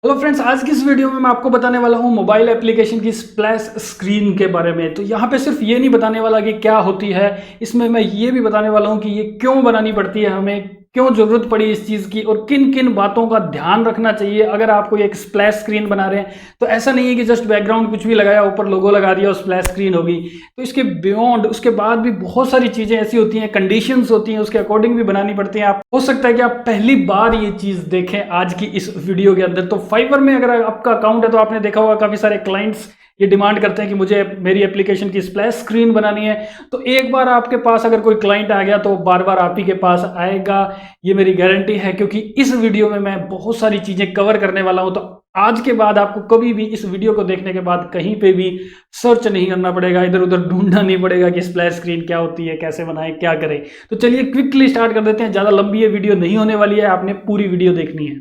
Hello friends, आज की इस वीडियो में मैं आपको बताने वाला हूँ मोबाइल एप्लीकेशन की स्प्लैश स्क्रीन के बारे में। तो यहाँ पे सिर्फ ये नहीं बताने वाला कि क्या होती है, इसमें मैं ये भी बताने वाला हूँ कि ये क्यों बनानी पड़ती है, हमें क्यों ज़रूरत पड़ी इस चीज़ की और किन किन बातों का ध्यान रखना चाहिए अगर आप कोई एक स्प्लैश स्क्रीन बना रहे हैं। तो ऐसा नहीं है कि जस्ट बैकग्राउंड कुछ भी लगाया, ऊपर लोगो लगा दिया और स्प्लैश स्क्रीन होगी। तो इसके बियॉन्ड, उसके बाद भी बहुत सारी चीज़ें ऐसी होती हैं, कंडीशंस होती हैं, उसके अकॉर्डिंग भी बनानी पड़ती हैं। आप हो सकता है कि आप पहली बार ये चीज़ देखें आज की इस वीडियो के अंदर। तो फाइवर में अगर आपका अकाउंट है तो आपने देखा होगा काफ़ी सारे क्लाइंट्स ये डिमांड करते हैं कि मुझे मेरी एप्लीकेशन की स्प्लैश स्क्रीन बनानी है। तो एक बार आपके पास अगर कोई क्लाइंट आ गया तो बार बार आप ही के पास आएगा, ये मेरी गारंटी है, क्योंकि इस वीडियो में मैं बहुत सारी चीज़ें कवर करने वाला हूं। तो आज के बाद आपको कभी भी इस वीडियो को देखने के बाद कहीं पे भी सर्च नहीं करना पड़ेगा, इधर उधर ढूंढना नहीं पड़ेगा कि स्प्लैश स्क्रीन क्या होती है, कैसे बनाएं, क्या करें। तो चलिए क्विकली स्टार्ट कर देते हैं। ज़्यादा लंबी ये वीडियो नहीं होने वाली है, आपने पूरी वीडियो देखनी है।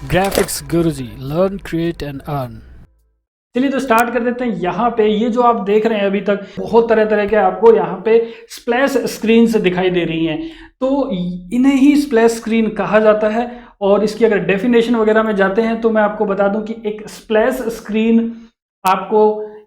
Graphics Guruji, learn create and earn. चलिए तो स्टार्ट कर देते हैं। यहाँ पे ये जो आप देख रहे हैं अभी तक बहुत तरह तरह के आपको यहाँ पे स्प्लैश स्क्रीन से दिखाई दे रही हैं। तो इन्हें ही स्प्लैश स्क्रीन कहा जाता है। और इसकी अगर डेफिनेशन वगैरह में जाते हैं तो मैं आपको बता दूं कि एक स्प्लैश स्क्रीन आपको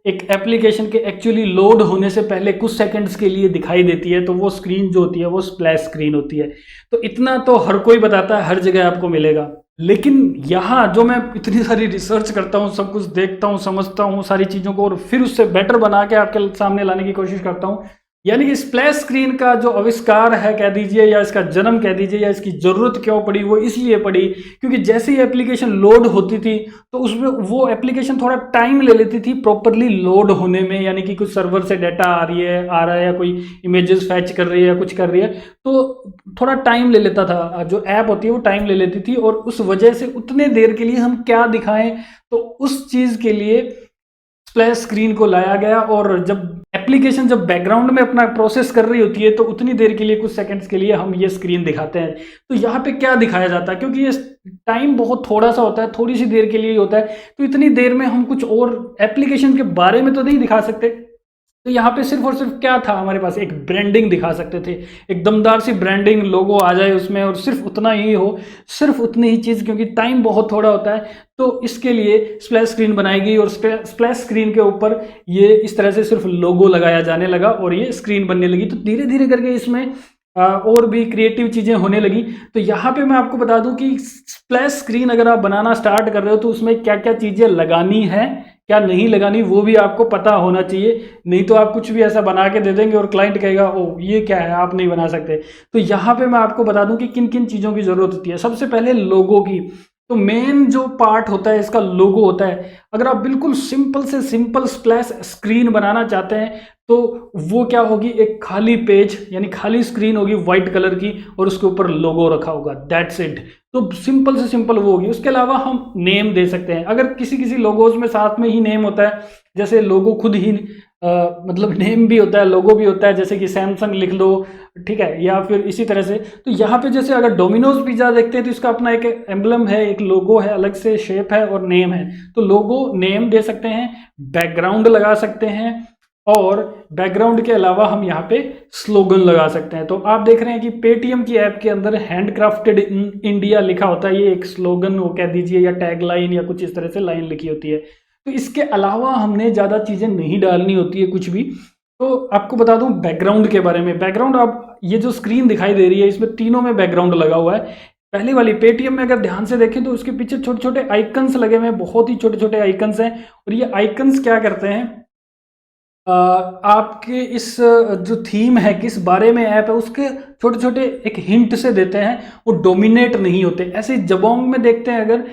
एक एप्लीकेशन के एक्चुअली लोड होने से पहले कुछ सेकंड्स के लिए दिखाई देती है। तो वो स्क्रीन जो होती है वो स्प्लैश स्क्रीन होती है। तो इतना तो हर कोई बताता है, हर जगह आपको मिलेगा। लेकिन यहाँ जो मैं इतनी सारी रिसर्च करता हूँ, सब कुछ देखता हूँ, समझता हूँ सारी चीज़ों को और फिर उससे बेटर बना के आपके सामने लाने की कोशिश करता हूँ। यानी कि स्प्लैश स्क्रीन का जो आविष्कार है कह दीजिए, या इसका जन्म कह दीजिए, या इसकी ज़रूरत क्यों पड़ी, वो इसलिए पड़ी क्योंकि जैसे ही एप्लीकेशन लोड होती थी तो उसमें वो एप्लीकेशन थोड़ा टाइम ले लेती थी प्रॉपरली लोड होने में। यानी कि कुछ सर्वर से डाटा आ रहा है या कोई इमेजेस फैच कर रही है या कुछ कर रही है, तो थोड़ा टाइम ले लेता था। जो ऐप होती है वो टाइम ले लेती थी और उस वजह से उतने देर के लिए हम क्या दिखाएं, तो उस चीज़ के लिए स्प्लैश स्क्रीन को लाया गया। और जब एप्लीकेशन जब बैकग्राउंड में अपना प्रोसेस कर रही होती है तो उतनी देर के लिए, कुछ सेकंड्स के लिए हम ये स्क्रीन दिखाते हैं। तो यहाँ पे क्या दिखाया जाता है, क्योंकि ये टाइम बहुत थोड़ा सा होता है, थोड़ी सी देर के लिए होता है, तो इतनी देर में हम कुछ और एप्लीकेशन के बारे में तो नहीं दिखा सकते। तो यहाँ पे सिर्फ और सिर्फ क्या था, हमारे पास एक ब्रांडिंग दिखा सकते थे, एक दमदार सी ब्रांडिंग, लोगो आ जाए उसमें और सिर्फ उतना ही हो, सिर्फ उतनी ही चीज़, क्योंकि टाइम बहुत थोड़ा होता है। तो इसके लिए स्प्लैश स्क्रीन बनाई गई और स्प्लैश स्क्रीन के ऊपर ये इस तरह से सिर्फ लोगो लगाया जाने लगा और ये स्क्रीन बनने लगी। तो धीरे धीरे करके इसमें और भी क्रिएटिव चीज़ें होने लगी। तो यहाँ पे मैं आपको बता दूं कि स्प्लैश स्क्रीन अगर आप बनाना स्टार्ट कर रहे हो तो उसमें क्या क्या चीज़ें लगानी है, क्या नहीं लगानी, वो भी आपको पता होना चाहिए। नहीं तो आप कुछ भी ऐसा बना के दे देंगे और क्लाइंट कहेगा ओ ये क्या है, आप नहीं बना सकते। तो यहाँ पे मैं आपको बता दूं कि किन किन चीज़ों की ज़रूरत होती है। सबसे पहले लोगो की। तो मेन जो पार्ट होता है इसका लोगो होता है। अगर आप बिल्कुल सिंपल से सिंपल स्प्लैश स्क्रीन बनाना चाहते हैं तो वो क्या होगी, एक खाली पेज यानी खाली स्क्रीन होगी व्हाइट कलर की और उसके ऊपर लोगो रखा होगा, दैट्स इट। तो सिंपल से सिंपल वो होगी। उसके अलावा हम नेम दे सकते हैं। अगर किसी किसी लोगोज में साथ में ही नेम होता है, जैसे लोगो खुद ही मतलब नेम भी होता है, लोगो भी होता है, जैसे कि सैमसंग लिख लो, ठीक है, या फिर इसी तरह से। तो यहाँ पे जैसे अगर डोमिनोज पिज्जा देखते हैं तो इसका अपना एक एम्बलम है, एक लोगो है, अलग से शेप है और नेम है। तो लोगो नेम दे सकते हैं, बैकग्राउंड लगा सकते हैं और बैकग्राउंड के अलावा हम यहाँ पे स्लोगन लगा सकते हैं। तो आप देख रहे हैं कि पेटीएम की ऐप के अंदर हैंडक्राफ्टेड इन इंडिया लिखा होता है, ये एक स्लोगन वो कह दीजिए या टैग लाइन या कुछ इस तरह से लाइन लिखी होती है। तो इसके अलावा हमने ज़्यादा चीज़ें नहीं डालनी होती है कुछ भी। तो आपको बता दूं बैकग्राउंड के बारे में। बैकग्राउंड, आप ये जो स्क्रीन दिखाई दे रही है इसमें तीनों में बैकग्राउंड लगा हुआ है। पहली वाली पेटीएम में अगर ध्यान से देखें तो उसके पीछे छोटे छोटे आइकन्स लगे हुए हैं, बहुत ही छोटे छोटे आइकन्स हैं। और ये आइकन्स क्या करते हैं, आपके इस जो थीम है, किस बारे में ऐप है, उसके छोटे छोटे एक हिंट से देते हैं, वो डोमिनेट नहीं होते। ऐसे जबोंग में देखते हैं अगर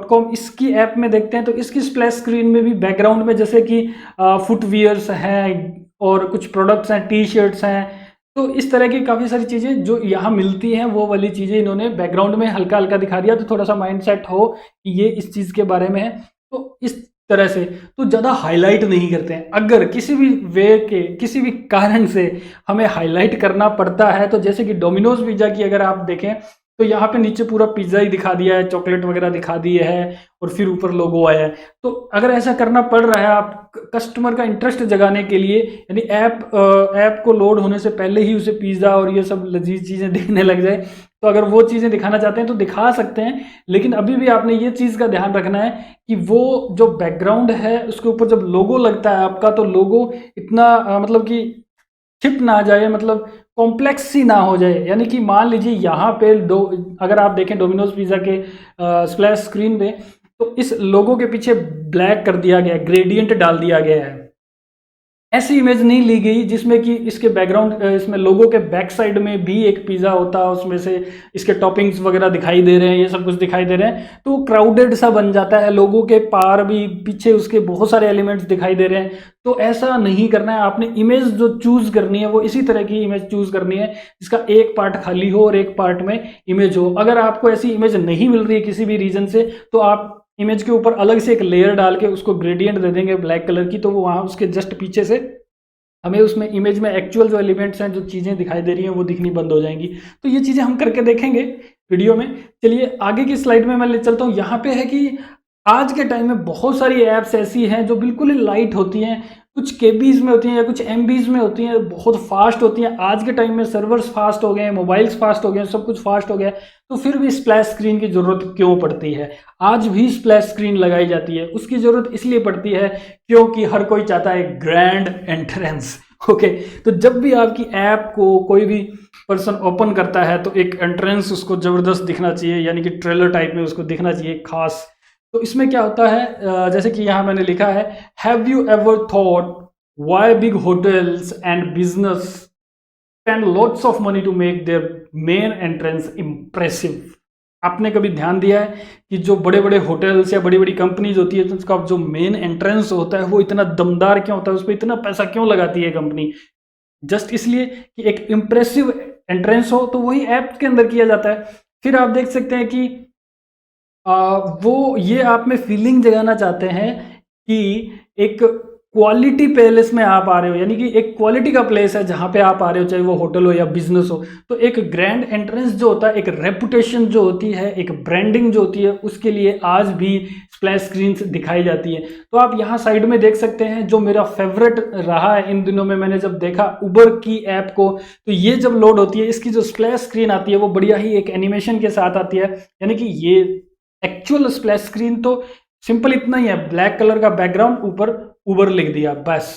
.com, इसकी ऐप में देखते हैं तो इसकी स्प्लैश स्क्रीन में भी बैकग्राउंड में जैसे कि फुटवियर्स हैं और कुछ प्रोडक्ट्स हैं, टी शर्ट्स हैं। तो इस तरह की काफ़ी सारी चीज़ें जो यहाँ मिलती हैं वो वाली चीज़ें इन्होंने बैकग्राउंड में हल्का हल्का दिखा दिया, तो थोड़ा सा माइंड सेट हो कि ये इस चीज़ के बारे में है। तो इस तरह से तो ज़्यादा हाईलाइट नहीं करते हैं। अगर किसी भी वे के, किसी भी कारण से हमें हाईलाइट करना पड़ता है, तो जैसे कि डोमिनोज पिज्जा की अगर आप देखें तो यहाँ पे नीचे पूरा पिज्ज़ा ही दिखा दिया है, चॉकलेट वगैरह दिखा दिए है और फिर ऊपर लोगो आया है। तो अगर ऐसा करना पड़ रहा है आप कस्टमर का इंटरेस्ट जगाने के लिए, यानी ऐप को लोड होने से पहले ही उसे पिज़्ज़ा और ये सब लजीज चीज़ें दिखने लग जाए, तो अगर वो चीज़ें दिखाना चाहते हैं तो दिखा सकते हैं। लेकिन अभी भी आपने ये चीज़ का ध्यान रखना है कि वो जो बैकग्राउंड है उसके ऊपर जब लोगो लगता है आपका, तो लोगो इतना मतलब कि छिप ना जाए, मतलब कॉम्प्लेक्स ही ना हो जाए। यानी कि मान लीजिए यहाँ पे अगर आप देखें डोमिनोज पिज़्ज़ा के स्प्लैश स्क्रीन पे, तो इस लोगो के पीछे ब्लैक कर दिया गया है, ग्रेडियंट डाल दिया गया है। ऐसी इमेज नहीं ली गई जिसमें कि इसके बैकग्राउंड, इसमें लोगों के बैक साइड में भी एक पिज़्ज़ा होता है, उसमें से इसके टॉपिंग्स वगैरह दिखाई दे रहे हैं, ये सब कुछ दिखाई दे रहे हैं, तो क्राउडेड सा बन जाता है। लोगों के पार भी पीछे उसके बहुत सारे एलिमेंट्स दिखाई दे रहे हैं। तो ऐसा नहीं करना है, आपने इमेज जो चूज करनी है वो इसी तरह की इमेज चूज करनी है जिसका एक पार्ट खाली हो और एक पार्ट में इमेज हो। अगर आपको ऐसी इमेज नहीं मिल रही है किसी भी रीजन से, तो आप इमेज के ऊपर अलग से एक लेयर डाल के उसको ग्रेडियंट दे देंगे ब्लैक कलर की, तो वो वहाँ उसके जस्ट पीछे से हमें उसमें इमेज में एक्चुअल जो एलिमेंट्स हैं, जो चीज़ें दिखाई दे रही हैं, वो दिखनी बंद हो जाएंगी। तो ये चीज़ें हम करके देखेंगे वीडियो में। चलिए आगे की स्लाइड में मैं ले चलता हूँ। यहाँ पे है कि आज के टाइम में बहुत सारी ऐप्स ऐसी हैं जो बिल्कुल ही लाइट होती हैं, कुछ केबीज में होती हैं या कुछ एमबीज में होती हैं, बहुत फास्ट होती हैं। आज के टाइम में सर्वर्स फास्ट हो गए हैं, मोबाइल्स फास्ट हो गए हैं, सब कुछ फास्ट हो गया है, तो फिर भी स्प्लैश स्क्रीन की ज़रूरत क्यों पड़ती है? आज भी स्प्लैश स्क्रीन लगाई जाती है। उसकी ज़रूरत इसलिए पड़ती है क्योंकि हर कोई चाहता है ग्रैंड एंट्रेंस। ओके, तो जब भी आपकी ऐप को कोई भी पर्सन ओपन करता है तो एक एंट्रेंस उसको ज़बरदस्त दिखना चाहिए, यानी कि ट्रेलर टाइप में उसको दिखना चाहिए खास। तो इसमें क्या होता है, जैसे कि यहाँ मैंने लिखा है, have you ever thought why big hotels and business spend lots of money to make their main entrance impressive? आपने कभी ध्यान दिया है कि जो बड़े बड़े होटल्स या बड़ी बड़ी कंपनीज होती है तो उसका जो मेन एंट्रेंस होता है वो इतना दमदार क्यों होता है, उस पर इतना पैसा क्यों लगाती है कंपनी? जस्ट इसलिए कि एक इम्प्रेसिव एंट्रेंस हो। तो वही ऐप के अंदर किया जाता है। फिर आप देख सकते हैं कि वो ये आप में फीलिंग जगाना चाहते हैं कि एक क्वालिटी पैलेस में आप आ रहे हो, यानी कि एक क्वालिटी का प्लेस है जहाँ पे आप आ रहे हो, चाहे वो होटल हो या बिजनेस हो। तो एक ग्रैंड एंट्रेंस जो होता है, एक रेपुटेशन जो होती है, एक ब्रांडिंग जो होती है, उसके लिए आज भी स्प्लैश स्क्रीन्स दिखाई जाती है। तो आप यहाँ साइड में देख सकते हैं, जो मेरा फेवरेट रहा है इन दिनों में, मैंने जब देखा उबर की ऐप को, तो ये जब लोड होती है, इसकी जो स्प्लैश स्क्रीन आती है वो बढ़िया ही एक एनिमेशन के साथ आती है। यानी कि ये एक्चुअल स्प्लैश स्क्रीन तो सिंपल इतना ही है, ब्लैक कलर का बैकग्राउंड, ऊपर उबर लिख दिया बस।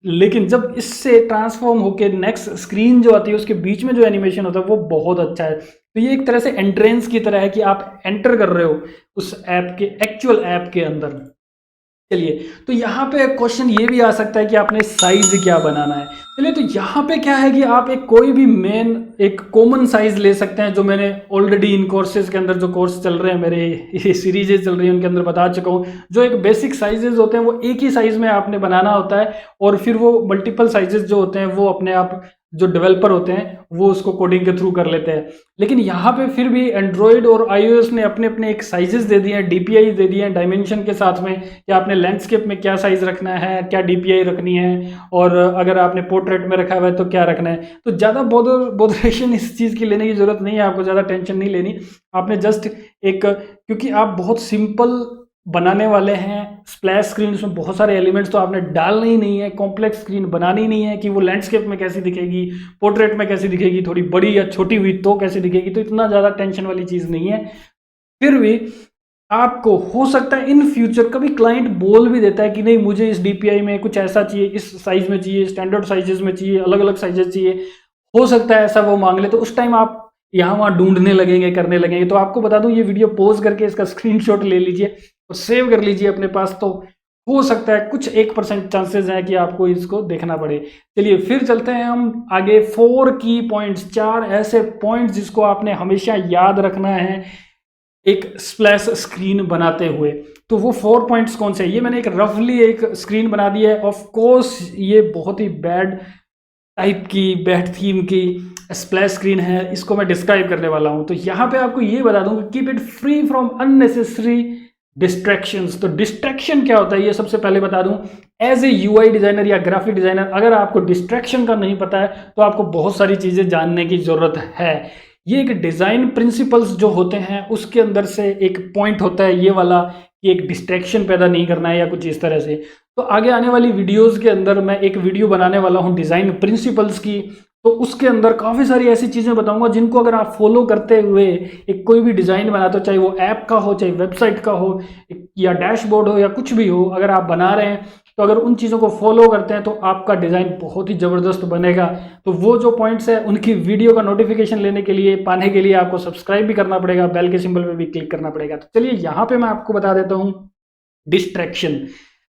लेकिन जब इससे ट्रांसफॉर्म होके नेक्स्ट स्क्रीन जो आती है उसके बीच में जो एनिमेशन होता है वो बहुत अच्छा है। तो ये एक तरह से एंट्रेंस की तरह है कि आप एंटर कर रहे हो उस ऐप के, एक्चुअल ऐप के अंदर। चलिए, तो यहाँ पे क्वेश्चन ये भी आ सकता है कि आपने साइज क्या बनाना है। चलिए, तो यहाँ पे क्या है कि आप एक कोई भी मेन एक कॉमन साइज ले सकते हैं, जो मैंने ऑलरेडी इन कोर्सेज के अंदर, जो कोर्स चल रहे हैं मेरे, ये सीरीजेज चल रही हैं, उनके अंदर बता चुका हूँ। जो एक बेसिक साइजेज होते हैं वो एक ही साइज में आपने बनाना होता है, और फिर वो मल्टीपल साइजेस जो होते हैं वो अपने आप जो डेवलपर होते हैं वो उसको कोडिंग के थ्रू कर लेते हैं। लेकिन यहाँ पे फिर भी एंड्रॉयड और iOS ने अपने अपने एक साइजेस दे दिए हैं, DPI दे दिए हैं डायमेंशन के साथ में, कि आपने लैंडस्केप में क्या साइज रखना है, क्या DPI रखनी है, और अगर आपने पोर्ट्रेट में रखा हुआ है तो क्या रखना है। तो ज़्यादा बोधरेशन इस चीज़ की लेने की जरूरत नहीं है, आपको ज़्यादा टेंशन नहीं लेनी। आपने जस्ट एक, क्योंकि आप बहुत सिंपल बनाने वाले हैं स्प्लैश स्क्रीन, उसमें बहुत सारे एलिमेंट्स तो आपने डालने ही नहीं है, कॉम्प्लेक्स स्क्रीन बनानी नहीं है कि वो लैंडस्केप में कैसी दिखेगी, पोर्ट्रेट में कैसी दिखेगी, थोड़ी बड़ी या छोटी हुई तो कैसी दिखेगी। तो इतना ज़्यादा टेंशन वाली चीज़ नहीं है। फिर भी आपको हो सकता है इन फ्यूचर कभी क्लाइंट बोल भी देता है कि नहीं, मुझे इस DPI में कुछ ऐसा चाहिए, इस साइज में चाहिए, स्टैंडर्ड साइजेस में चाहिए, अलग अलग साइजेस चाहिए, हो सकता है ऐसा वो मांग ले। तो उस टाइम आप यहाँ वहाँ ढूंढने लगेंगे, करने लगेंगे। तो आपको बता दूं, ये वीडियो पॉज करके इसका स्क्रीनशॉट ले लीजिए और सेव कर लीजिए अपने पास। तो हो सकता है कुछ 1% चांसेस हैं कि आपको इसको देखना पड़े। चलिए फिर चलते हैं हम आगे। 4 की पॉइंट्स, 4 ऐसे पॉइंट्स जिसको आपने हमेशा याद रखना है एक स्प्लैश स्क्रीन बनाते हुए। तो वो 4 पॉइंट्स कौन से हैं? ये मैंने एक रफली एक स्क्रीन बना दी है। ऑफ कोर्स ये बहुत ही बैड टाइप की, बैड थीम की स्प्लैश स्क्रीन है, इसको मैं डिस्क्राइब करने वाला हूं। तो यहाँ पे आपको ये बता दूंगा, keep it free from unnecessary distractions. तो डिस्ट्रैक्शन क्या होता है ये सबसे पहले बता दूं। एज ए UI डिजाइनर या ग्राफिक डिजाइनर, अगर आपको डिस्ट्रैक्शन का नहीं पता है तो आपको बहुत सारी चीजें जानने की जरूरत है। ये एक डिज़ाइन प्रिंसिपल्स जो होते हैं उसके अंदर से एक पॉइंट होता है ये वाला कि एक डिस्ट्रैक्शन पैदा नहीं करना है या कुछ इस तरह से। तो आगे आने वाली वीडियोस के अंदर मैं एक वीडियो बनाने वाला हूँ डिज़ाइन प्रिंसिपल्स की, तो उसके अंदर काफ़ी सारी ऐसी चीज़ें बताऊंगा जिनको अगर आप फॉलो करते हुए एक कोई भी डिज़ाइन बनाते हो, चाहे वो ऐप का हो, चाहे वेबसाइट का हो, या डैशबोर्ड हो, या कुछ भी हो, अगर आप बना रहे हैं तो अगर उन चीज़ों को फॉलो करते हैं तो आपका डिज़ाइन बहुत ही ज़बरदस्त बनेगा। तो वो जो पॉइंट्स है उनकी वीडियो का नोटिफिकेशन लेने के लिए, पाने के लिए आपको सब्सक्राइब भी करना पड़ेगा, बेल के सिंबल पे भी क्लिक करना पड़ेगा। तो चलिए यहाँ पे मैं आपको बता देता हूँ डिस्ट्रैक्शन।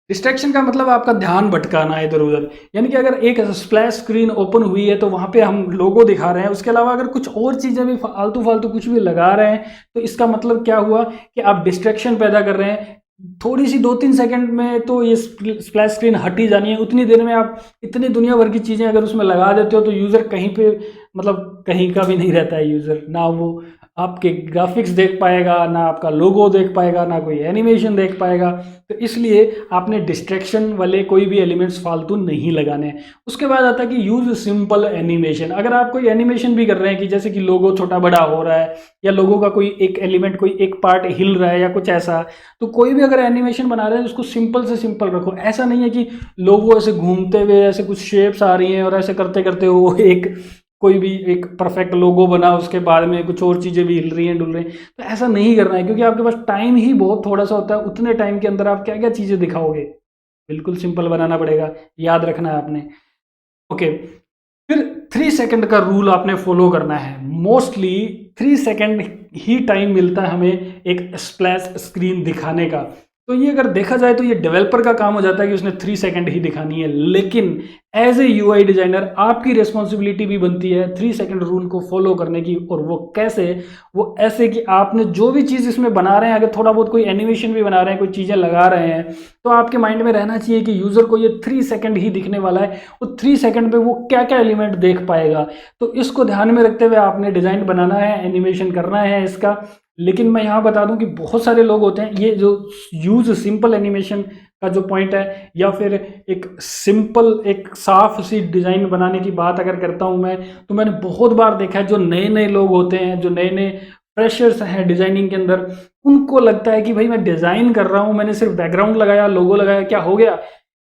डिस्ट्रैक्शन का मतलब आपका ध्यान भटकाना है इधर उधर। यानी कि अगर एक स्प्लैश स्क्रीन ओपन हुई है तो वहाँ पे हम लोगो दिखा रहे हैं, उसके अलावा अगर कुछ और चीज़ें भी फालतू फालतू कुछ भी लगा रहे हैं तो इसका मतलब क्या हुआ कि आप डिस्ट्रैक्शन पैदा कर रहे हैं। थोड़ी सी 2-3 सेकंड में तो ये स्प्लैश स्क्रीन हट ही जानी है, उतनी देर में आप इतनी दुनिया भर की चीज़ें अगर उसमें लगा देते हो तो यूज़र कहीं पे मतलब कहीं का भी नहीं रहता है यूज़र। ना वो आपके ग्राफिक्स देख पाएगा, ना आपका लोगो देख पाएगा, ना कोई एनिमेशन देख पाएगा। तो इसलिए आपने डिस्ट्रैक्शन वाले कोई भी एलिमेंट्स फालतू नहीं लगाने हैं। उसके बाद आता है कि यूज़ सिंपल एनिमेशन। अगर आप कोई एनिमेशन भी कर रहे हैं कि जैसे कि लोगो छोटा बड़ा हो रहा है या लोगो का कोई एक एलिमेंट, कोई एक पार्ट हिल रहा है या कुछ ऐसा, तो कोई भी अगर एनिमेशन बना रहे हैं उसको सिंपल से सिंपल रखो। ऐसा नहीं है कि लोगो ऐसे घूमते हुए ऐसे कुछ शेप्स आ रही हैं और ऐसे करते करते वो एक कोई भी एक परफेक्ट लोगो बना, उसके बाद में कुछ और चीज़ें भी हिल रही हैं डुल रही हैं। तो ऐसा नहीं करना है क्योंकि आपके पास टाइम ही बहुत थोड़ा सा होता है। उतने टाइम के अंदर आप क्या क्या चीज़ें दिखाओगे? बिल्कुल सिंपल बनाना पड़ेगा, याद रखना है आपने। ओके, फिर 3 सेकंड का रूल आपने फॉलो करना है। मोस्टली 3 सेकंड ही टाइम मिलता है हमें एक स्प्लैश स्क्रीन दिखाने का। तो ये अगर देखा जाए तो ये डेवलपर का काम हो जाता है कि उसने 3 सेकंड ही दिखानी है, लेकिन एज ए यूआई डिजाइनर आपकी रिस्पॉन्सिबिलिटी भी बनती है 3 सेकंड रूल को फॉलो करने की। और वो कैसे? वो ऐसे कि आपने जो भी चीज़ इसमें बना रहे हैं, अगर थोड़ा बहुत कोई एनिमेशन भी बना रहे हैं, कोई चीज़ें लगा रहे हैं, तो आपके माइंड में रहना चाहिए कि यूज़र को ये 3 सेकंड ही दिखने वाला है। वो 3 सेकंड पे वो क्या क्या एलिमेंट देख पाएगा। तो इसको ध्यान में रखते हुए आपने डिज़ाइन बनाना है, एनिमेशन करना है इसका। लेकिन मैं यहाँ बता दूं कि बहुत सारे लोग होते हैं, ये जो यूज़ सिंपल एनिमेशन का जो पॉइंट है, या फिर एक सिंपल एक साफ सी डिज़ाइन बनाने की बात अगर करता हूँ मैं, तो मैंने बहुत बार देखा है जो नए नए लोग होते हैं, जो नए नए फ्रेशर्स हैं डिज़ाइनिंग के अंदर, उनको लगता है कि भाई मैं डिज़ाइन कर रहा हूँ, मैंने सिर्फ बैकग्राउंड लगाया, लोगो लगाया, क्या हो गया?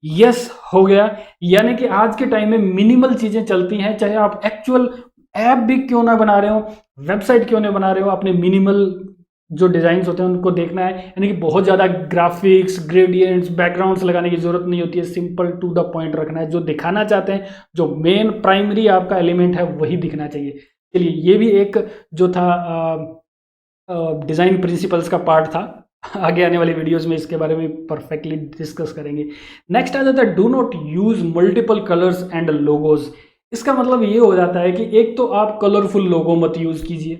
यस, हो गया। यानी कि आज के टाइम में मिनिमल चीज़ें चलती हैं, चाहे आप एक्चुअल ऐप भी क्यों ना बना रहे हो, वेबसाइट क्यों ना बना रहे हो, अपने मिनिमल जो डिज़ाइंस होते हैं उनको देखना है। यानी कि बहुत ज़्यादा ग्राफिक्स, ग्रेडियंट्स, बैकग्राउंड्स लगाने की ज़रूरत नहीं होती है। सिंपल टू द पॉइंट रखना है। जो दिखाना चाहते हैं, जो मेन प्राइमरी आपका एलिमेंट है, वही दिखना चाहिए। चलिए, ये भी एक जो था डिज़ाइन प्रिंसिपल्स का पार्ट था। आगे आने वाली वीडियोस में इसके बारे में परफेक्टली डिस्कस करेंगे। नेक्स्ट आ जाता है do not use multiple colours and logos. इसका मतलब ये हो जाता है कि एक तो आप कलरफुल लोगो मत यूज़ कीजिए,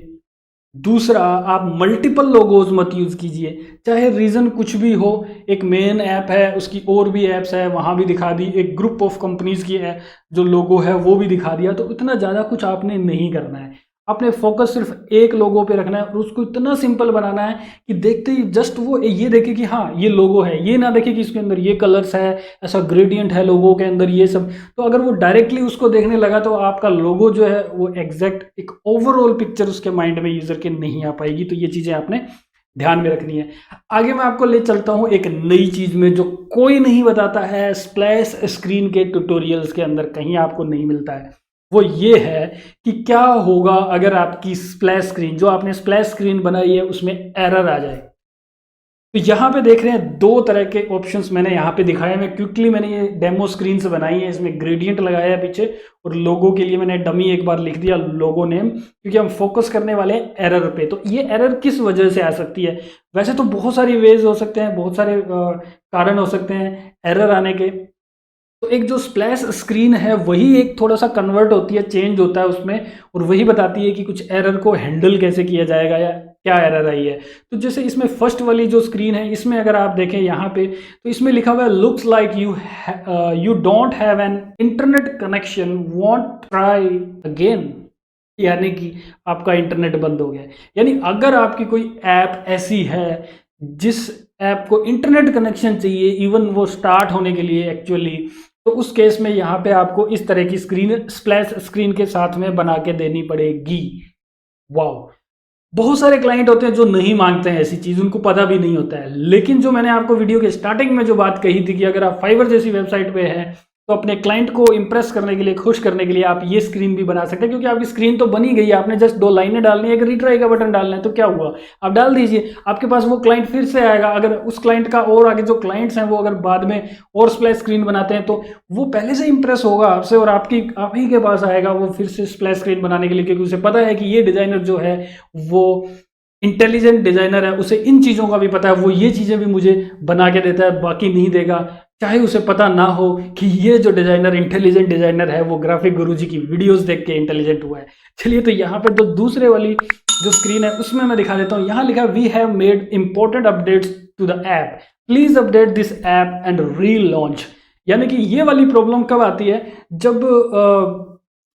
दूसरा आप मल्टीपल लोगोज मत यूज़ कीजिए। चाहे रीज़न कुछ भी हो, एक मेन ऐप है, उसकी और भी ऐप्स है, वहाँ भी दिखा दी, एक ग्रुप ऑफ कंपनीज़ की है जो लोगो है वो भी दिखा दिया। तो इतना ज़्यादा कुछ आपने नहीं करना है। आपने फोकस सिर्फ एक लोगो पे रखना है और उसको इतना सिंपल बनाना है कि देखते ही जस्ट वो ये देखे कि हाँ ये लोगो है, ये ना देखे कि इसके अंदर ये कलर्स है, ऐसा ग्रेडियंट है लोगो के अंदर, ये सब। तो अगर वो डायरेक्टली उसको देखने लगा तो आपका लोगो जो है वो एग्जैक्ट एक ओवरऑल पिक्चर उसके माइंड में यूजर के नहीं आ पाएगी। तो ये चीज़ें आपने ध्यान में रखनी है। आगे मैं आपको ले चलता हूँ एक नई चीज़ में जो कोई नहीं बताता है, स्प्लैश स्क्रीन के ट्यूटोरियल्स के अंदर कहीं आपको नहीं मिलता है। वो ये है कि क्या होगा अगर आपकी स्प्लैश स्क्रीन, जो आपने स्प्लैश स्क्रीन बनाई है, उसमें एरर आ जाए। तो यहाँ पे देख रहे हैं 2 तरह के ऑप्शंस मैंने यहाँ पे दिखाए। मैं क्विकली मैंने ये डेमो स्क्रीन से बनाई है, इसमें ग्रेडियंट लगाया है पीछे, और लोगो के लिए मैंने डमी एक बार लिख दिया लोगो नेम, क्योंकि हम फोकस करने वाले हैं एरर पे। तो ये एरर किस वजह से आ सकती है? वैसे तो बहुत सारी वेज हो सकते हैं, बहुत सारे कारण हो सकते हैं एरर आने के। तो एक जो स्प्लैश स्क्रीन है वही एक थोड़ा सा कन्वर्ट होती है, चेंज होता है उसमें, और वही बताती है कि कुछ एरर को हैंडल कैसे किया जाएगा या क्या एरर आई है। तो जैसे इसमें फर्स्ट वाली जो स्क्रीन है, इसमें अगर आप देखें यहाँ पे, तो इसमें लिखा हुआ है looks like you don't have an internet connection, want try again. यानी कि आपका इंटरनेट बंद हो गया। यानी अगर आपकी कोई ऐप ऐसी है जिस ऐप को इंटरनेट कनेक्शन चाहिए इवन वो स्टार्ट होने के लिए एक्चुअली, तो उस केस में यहाँ पे आपको इस तरह की स्क्रीन स्प्लैश स्क्रीन के साथ में बना के देनी पड़ेगी। वाओ, बहुत सारे क्लाइंट होते हैं जो नहीं मांगते हैं ऐसी चीज़, उनको पता भी नहीं होता है। लेकिन जो मैंने आपको वीडियो के स्टार्टिंग में जो बात कही थी कि अगर आप फाइवर जैसी वेबसाइट पे हैं तो अपने क्लाइंट को इंप्रेस करने के लिए, खुश करने के लिए आप ये स्क्रीन भी बना सकते हैं, क्योंकि आपकी स्क्रीन तो बनी गई है, आपने जस्ट 2 लाइनें डालनी है, एक रीट्राई का बटन डालना है, तो क्या हुआ, आप डाल दीजिए, आपके पास वो क्लाइंट फिर से आएगा। अगर उस क्लाइंट का और आगे जो क्लाइंट्स हैं वो अगर बाद में और स्प्लैश स्क्रीन बनाते हैं तो वो पहले से इंप्रेस होगा आपसे और आप ही के पास आएगा वो फिर से स्प्लैश स्क्रीन बनाने के लिए, क्योंकि उसे पता है कि ये डिजाइनर जो है वो इंटेलिजेंट डिजाइनर है, उसे इन चीज़ों का भी पता है, वो ये चीज़ें भी मुझे बना के देता है, बाकी नहीं देगा। चाहे उसे पता ना हो कि ये जो डिजाइनर इंटेलिजेंट डिजाइनर है वो ग्राफिक गुरुजी की वीडियोस देख के इंटेलिजेंट हुआ है। चलिए, तो यहाँ पर जो दूसरे वाली जो स्क्रीन है उसमें मैं दिखा देता हूँ। यहाँ लिखा we have made important updates to the app, please update this app and relaunch. यानी कि ये वाली प्रॉब्लम कब आती है, जब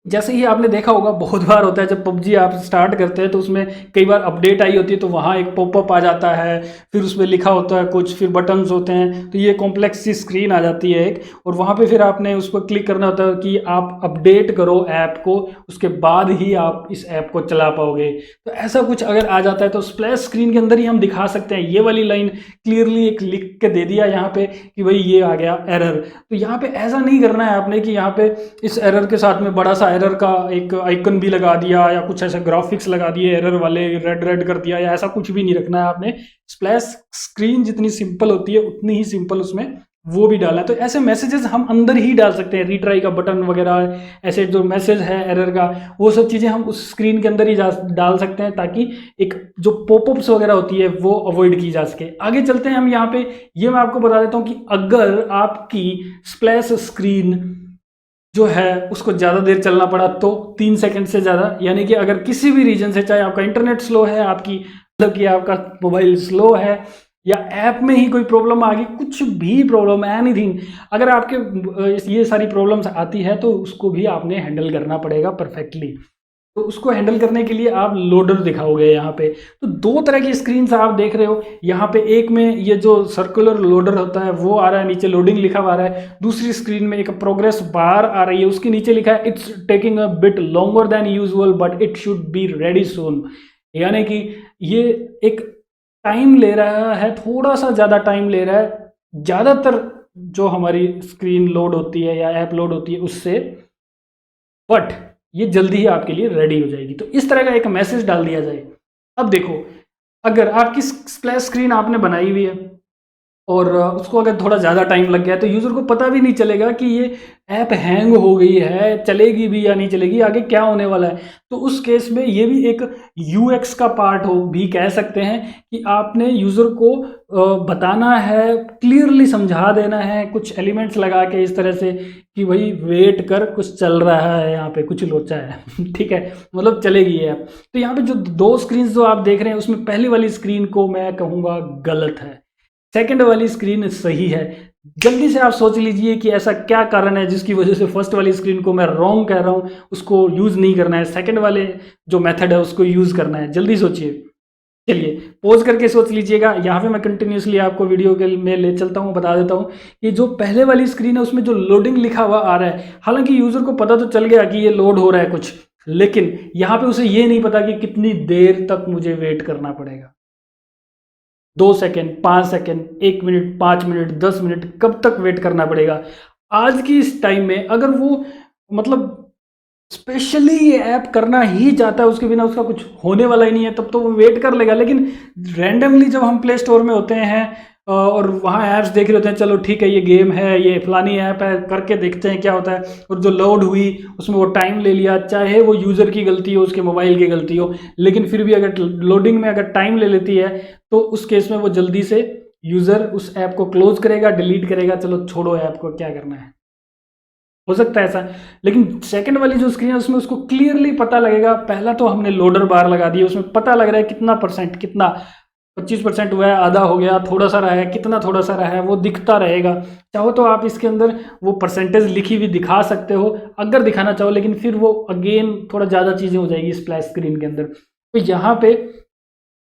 जैसे ही आपने देखा होगा बहुत बार होता है, जब पबजी आप स्टार्ट करते हैं तो उसमें कई बार अपडेट आई होती है तो वहाँ एक पॉपअप आ जाता है, फिर उसमें लिखा होता है कुछ, फिर बटन्स होते हैं, तो ये कॉम्प्लेक्स सी स्क्रीन आ जाती है एक, और वहाँ पे फिर आपने उस पर क्लिक करना होता है कि आप अपडेट करो ऐप को, उसके बाद ही आप इस ऐप को चला पाओगे। तो ऐसा कुछ अगर आ जाता है तो स्प्लैश स्क्रीन के अंदर ही हम दिखा सकते हैं, ये वाली लाइन क्लियरली एक लिख के दे दिया यहाँ पे कि भाई ये आ गया एरर। तो यहाँ पे ऐसा नहीं करना है आपने कि यहाँ पे इस एरर के साथ में बड़ा सा एरर का एक आइकन भी लगा दिया या कुछ ऐसा ग्राफिक्स लगा दिए एरर वाले, रेड रेड कर दिया, या ऐसा कुछ भी नहीं रखना है आपने। स्प्लैश स्क्रीन जितनी सिंपल होती है उतनी ही सिंपल उसमें वो भी डालना है। तो ऐसे मैसेजेस हम अंदर ही डाल सकते हैं, रीट्राई का बटन वगैरह, ऐसे जो मैसेज है एरर का, वो सब चीज़ें हम उस स्क्रीन के अंदर ही डाल सकते हैं, ताकि एक जो पॉपअप्स वगैरह होती है वो अवॉइड की जा सके। आगे चलते हैं हम यहाँ पे, ये मैं आपको बता देता हूँ कि अगर आपकी स्प्लैश स्क्रीन जो है उसको ज़्यादा देर चलना पड़ा तो 3 सेकंड से ज़्यादा, यानी कि अगर किसी भी रीजन से, चाहे आपका इंटरनेट स्लो है, आपकी मतलब कि आपका मोबाइल स्लो है, या ऐप में ही कोई प्रॉब्लम आ गई, कुछ भी प्रॉब्लम, एनीथिंग, अगर आपके ये सारी प्रॉब्लम्स आती है तो उसको भी आपने हैंडल करना पड़ेगा परफेक्टली। तो उसको हैंडल करने के लिए आप लोडर दिखाओगे यहाँ पे। तो 2 तरह की स्क्रीन आप देख रहे हो यहाँ पे, एक में ये जो सर्कुलर लोडर होता है वो आ रहा है, नीचे लोडिंग लिखा हुआ आ रहा है। दूसरी स्क्रीन में एक प्रोग्रेस बार आ रही है, उसके नीचे लिखा है it's taking a bit longer than usual but it should be ready soon. यानी कि ये एक टाइम ले रहा है, थोड़ा सा ज़्यादा टाइम ले रहा है ज़्यादातर जो हमारी स्क्रीन लोड होती है या ऐप लोड होती है उससे, बट ये जल्दी ही आपके लिए रेडी हो जाएगी। तो इस तरह का एक मैसेज डाल दिया जाए। अब देखो, अगर आपकी स्प्लैश स्क्रीन आपने बनाई हुई है और उसको अगर थोड़ा ज़्यादा टाइम लग गया तो यूज़र को पता भी नहीं चलेगा कि ये ऐप हैंग हो गई है, चलेगी भी या नहीं चलेगी, आगे क्या होने वाला है। तो उस केस में ये भी एक यूएक्स का पार्ट हो भी कह सकते हैं कि आपने यूज़र को बताना है, क्लियरली समझा देना है, कुछ एलिमेंट्स लगा के इस तरह से कि भाई वेट कर, कुछ चल रहा है यहाँ पे, कुछ लोचा है ठीक है, मतलब चलेगी ये ऐप। तो यहाँ पे जो 2 स्क्रीन जो आप देख रहे हैं उसमें पहली वाली स्क्रीन को मैं कहूँगा गलत है, सेकंड वाली स्क्रीन सही है। जल्दी से आप सोच लीजिए कि ऐसा क्या कारण है जिसकी वजह से फर्स्ट वाली स्क्रीन को मैं रॉन्ग कह रहा हूँ, उसको यूज़ नहीं करना है, सेकंड वाले जो मेथड है उसको यूज़ करना है। जल्दी सोचिए, चलिए पॉज करके सोच लीजिएगा। यहाँ पे मैं कंटिन्यूसली आपको वीडियो के में ले चलता हूँ, बता देता हूँ कि जो पहले वाली स्क्रीन है उसमें जो लोडिंग लिखा हुआ आ रहा है, हालांकि यूज़र को पता तो चल गया कि ये लोड हो रहा है कुछ, लेकिन यहाँ पे उसे ये नहीं पता कि कितनी देर तक मुझे वेट करना पड़ेगा। 2 second, 5 second, 1 minute, 5 minute, 10 minute, कब तक वेट करना पड़ेगा। आज की इस टाइम में अगर वो मतलब स्पेशली ये ऐप करना ही चाहता है, उसके बिना उसका कुछ होने वाला ही नहीं है, तब तो वो वेट कर लेगा। लेकिन रैंडमली जब हम प्ले स्टोर में होते हैं और वहाँ ऐप्स देख रहे होते हैं, चलो ठीक है ये गेम है, ये फलानी ऐप है, करके देखते हैं क्या होता है, और जो लोड हुई उसमें वो टाइम ले लिया, चाहे वो यूज़र की गलती हो, उसके मोबाइल की गलती हो, लेकिन फिर भी अगर लोडिंग में अगर टाइम ले लेती है तो उस केस में वो जल्दी से यूज़र उस ऐप को क्लोज करेगा, डिलीट करेगा, चलो छोड़ो ऐप को, क्या करना है, हो सकता है ऐसा। लेकिन सेकंड वाली जो स्क्रीन है उसमें उसको क्लियरली पता लगेगा, पहला तो हमने लोडर बार लगा दिया, उसमें पता लग रहा है कितना परसेंट, कितना 25% हुआ है, आधा हो गया, थोड़ा सा रहा है, कितना थोड़ा सा रहा है, वो दिखता रहेगा। चाहो तो आप इसके अंदर वो परसेंटेज लिखी हुई दिखा सकते हो अगर दिखाना चाहो, लेकिन फिर वो अगेन थोड़ा ज़्यादा चीज़ें हो जाएगी स्प्लैश स्क्रीन के अंदर। तो यहाँ पे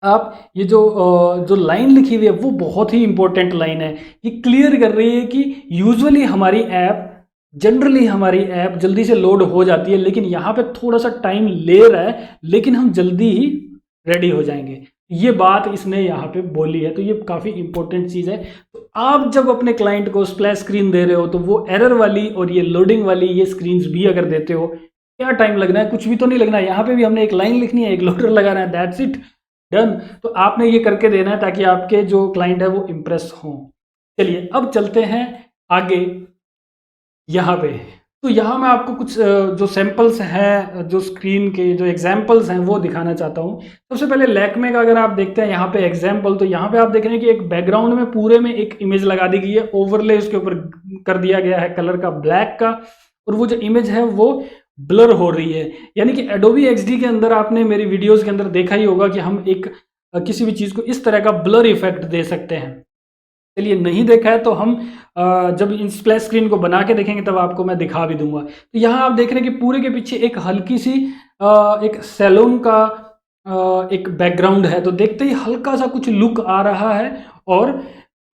आप ये जो लाइन लिखी हुई है वो बहुत ही इंपॉर्टेंट लाइन है, ये क्लियर कर रही है कि यूजुअली हमारी ऐप जनरली हमारी ऐप जल्दी से लोड हो जाती है, लेकिन यहाँ पे थोड़ा सा टाइम ले रहा है, लेकिन हम जल्दी ही रेडी हो जाएंगे। ये बात इसने यहाँ पे बोली है, तो ये काफ़ी इंपॉर्टेंट चीज़ है। तो आप जब अपने क्लाइंट को स्प्लैश स्क्रीन दे रहे हो तो वो एरर वाली और ये लोडिंग वाली ये स्क्रीन्स भी अगर देते हो, क्या टाइम लगना है, कुछ भी तो नहीं लगना है। यहाँ पे भी हमने एक लाइन लिखनी है, एक लोडर लगाना है, दैट्स इट, डन। तो आपने ये करके देना है ताकि आपके जो क्लाइंट है वो इम्प्रेस हों। चलिए अब चलते हैं आगे यहाँ पे। तो यहाँ मैं आपको कुछ जो सैम्पल्स हैं, जो स्क्रीन के जो एग्जाम्पल्स हैं वो दिखाना चाहता हूँ। सबसे पहले लैक्मे का अगर आप देखते हैं यहाँ पे एग्जाम्पल, तो यहाँ पे आप देख रहे हैं कि एक बैकग्राउंड में पूरे में एक इमेज लगा दी गई है, ओवरले उसके ऊपर कर दिया गया है कलर का ब्लैक का, और वो जो इमेज है वो ब्लर हो रही है। यानी कि एडोबी एक्सडी के अंदर आपने मेरी वीडियोज़ के अंदर देखा ही होगा कि हम एक किसी भी चीज़ को इस तरह का ब्लर इफेक्ट दे सकते हैं। चलिए नहीं देखा है तो हम जब इन स्प्लैश स्क्रीन को बना के देखेंगे तब आपको मैं दिखा भी दूंगा। तो यहाँ आप देख रहे हैं कि पूरे के पीछे एक हल्की सी एक सैलून का एक बैकग्राउंड है, तो देखते ही हल्का सा कुछ लुक आ रहा है और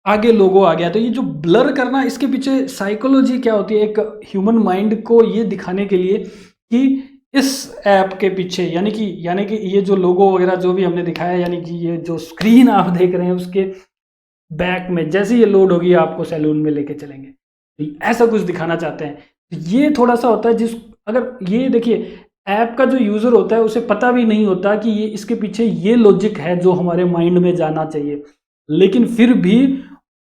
आगे लोगो आ गया। तो ये जो ब्लर करना, इसके पीछे साइकोलॉजी क्या होती है, एक ह्यूमन माइंड को ये दिखाने के लिए कि इस ऐप के पीछे यानी कि ये जो लोगो वगैरह जो भी हमने दिखाया, यानी कि ये जो स्क्रीन आप देख रहे हैं उसके बैक में जैसे ये लोड होगी आपको सैलून में लेके चलेंगे, तो ऐसा कुछ दिखाना चाहते हैं। तो ये थोड़ा सा होता है अगर ये देखिए ऐप का जो यूज़र होता है उसे पता भी नहीं होता कि ये इसके पीछे ये लॉजिक है जो हमारे माइंड में जाना चाहिए, लेकिन फिर भी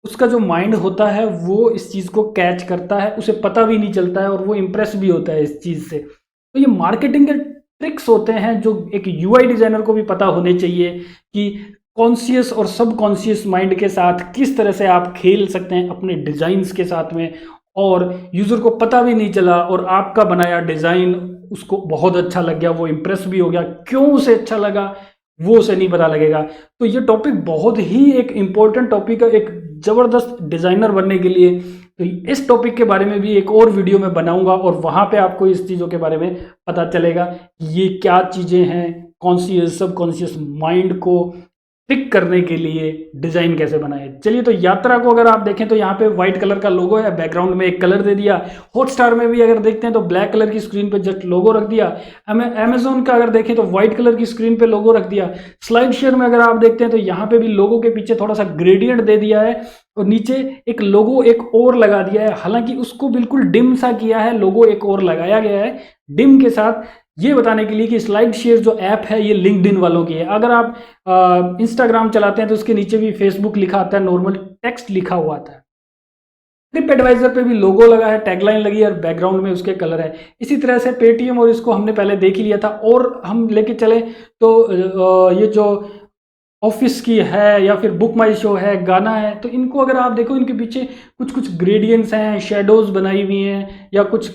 उसका जो माइंड होता है वो इस चीज़ को कैच करता है, उसे पता भी नहीं चलता है और वो इम्प्रेस भी होता है इस चीज़ से। तो ये मार्केटिंग के ट्रिक्स होते हैं जो एक यूआई डिज़ाइनर को भी पता होने चाहिए कि कॉन्शियस और सब कॉन्शियस माइंड के साथ किस तरह से आप खेल सकते हैं अपने डिज़ाइंस के साथ में, और यूज़र को पता भी नहीं चला और आपका बनाया डिज़ाइन उसको बहुत अच्छा लग गया, वो इम्प्रेस भी हो गया। क्यों उसे अच्छा लगा वो उसे नहीं पता लगेगा। तो ये टॉपिक बहुत ही एक इम्पोर्टेंट टॉपिक है एक ज़बरदस्त डिज़ाइनर बनने के लिए। तो इस टॉपिक के बारे में भी एक और वीडियो में बनाऊंगा और वहाँ पे आपको इस चीज़ों के बारे में पता चलेगा कि ये क्या चीज़ें हैं, कॉन्शियस सब कॉन्शियस माइंड को पिक करने के लिए डिज़ाइन कैसे बनाए। चलिए तो यात्रा को अगर आप देखें तो यहाँ पे व्हाइट कलर का लोगो है, बैकग्राउंड में एक कलर दे दिया। हॉटस्टार में भी अगर देखते हैं तो ब्लैक कलर की स्क्रीन पे जस्ट लोगो रख दिया। अमेजोन का अगर देखें तो व्हाइट कलर की स्क्रीन पे लोगो रख दिया। स्लाइड शेयर में अगर आप देखते हैं तो यहाँ पे भी लोगो के पीछे थोड़ा सा ग्रेडियंट दे दिया है और नीचे एक लोगो एक और लगा दिया है, हालांकि उसको बिल्कुल डिम सा किया है, लोगो एक और लगाया गया है डिम के साथ, ये बताने के लिए कि स्लाइड शेयर जो ऐप है ये लिंक्डइन वालों की है। अगर आप इंस्टाग्राम चलाते हैं तो उसके नीचे भी फेसबुक लिखा आता है, नॉर्मल टेक्स्ट लिखा हुआ आता है। ट्रिप एडवाइजर पे भी लोगो लगा है, टैगलाइन लगी है और बैकग्राउंड में उसके कलर है। इसी तरह से पेटीएम, और इसको हमने पहले देख ही लिया था, और हम लेके चले तो ये जो ऑफिस की है या फिर बुक माई शो है, गाना है, तो इनको अगर आप देखो इनके पीछे कुछ कुछ ग्रेडियंट्स हैं, शेडोज बनाई हुई हैं, या कुछ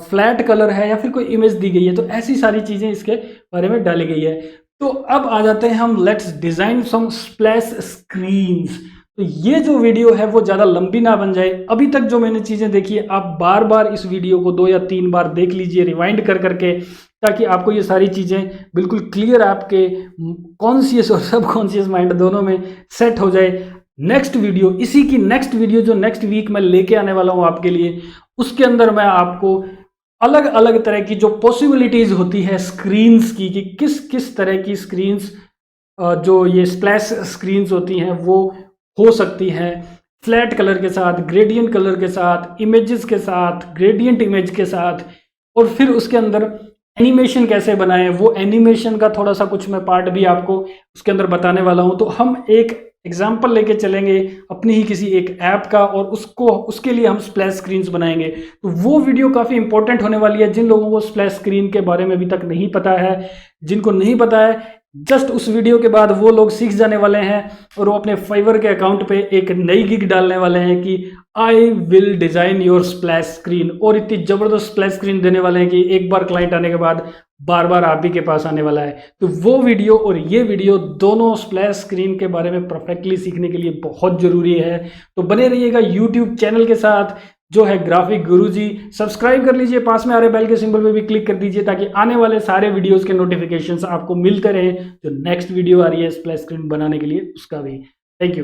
फ्लैट कलर है, या फिर कोई इमेज दी गई है। तो ऐसी सारी चीज़ें इसके बारे में डाली गई है। तो अब आ जाते हैं हम let's design some splash screens. तो ये जो वीडियो है वो ज़्यादा लंबी ना बन जाए, अभी तक जो मैंने चीज़ें देखी है आप बार बार इस वीडियो को 2 या 3 बार देख लीजिए रिवाइंड कर करके, ताकि आपको ये सारी चीज़ें बिल्कुल क्लियर आपके कॉन्शियस और सब कॉन्शियस माइंड दोनों में सेट हो जाए। नेक्स्ट वीडियो, इसी की नेक्स्ट वीडियो जो नेक्स्ट वीक मैं लेके आने वाला हूँ आपके लिए, उसके अंदर मैं आपको अलग अलग तरह की जो पॉसिबिलिटीज़ होती है स्क्रीन्स की, कि किस किस तरह की स्क्रीन्स जो ये स्प्लैश स्क्रीन्स होती हैं वो हो सकती हैं, फ्लैट कलर के साथ, ग्रेडियंट कलर के साथ, इमेजेस के साथ, ग्रेडियंट इमेज के साथ, और फिर उसके अंदर एनिमेशन कैसे बनाएं, वो एनिमेशन का थोड़ा सा कुछ मैं पार्ट भी आपको उसके अंदर बताने वाला हूं। तो हम एक एग्जाम्पल लेके चलेंगे अपनी ही किसी एक ऐप का, और उसके लिए हम स्प्लैश स्क्रीन्स बनाएंगे। तो वो वीडियो काफ़ी इंपॉर्टेंट होने वाली है जिन लोगों को स्प्लैश स्क्रीन के बारे में अभी तक नहीं पता है। जिनको नहीं पता है, जस्ट उस वीडियो के बाद वो लोग सीख जाने वाले हैं और वो अपने फाइवर के अकाउंट पे एक नई गिग डालने वाले हैं कि I will design your splash screen, और इतनी ज़बरदस्त स्प्लैश स्क्रीन देने वाले हैं कि एक बार क्लाइंट आने के बाद बार बार आप ही के पास आने वाला है। तो वो वीडियो और ये वीडियो दोनों स्प्लैश स्क्रीन के बारे में परफेक्टली सीखने के लिए बहुत ज़रूरी है। तो बने रहिएगा यूट्यूब चैनल के साथ जो है ग्राफिक गुरुजी। सब्सक्राइब कर लीजिए, पास में आ रहे बेल के सिंबल पे भी क्लिक कर दीजिए ताकि आने वाले सारे वीडियोस के नोटिफिकेशंस आपको मिलते रहे। जो नेक्स्ट वीडियो आ रही है स्प्लैश स्क्रीन बनाने के लिए उसका भी। Thank you.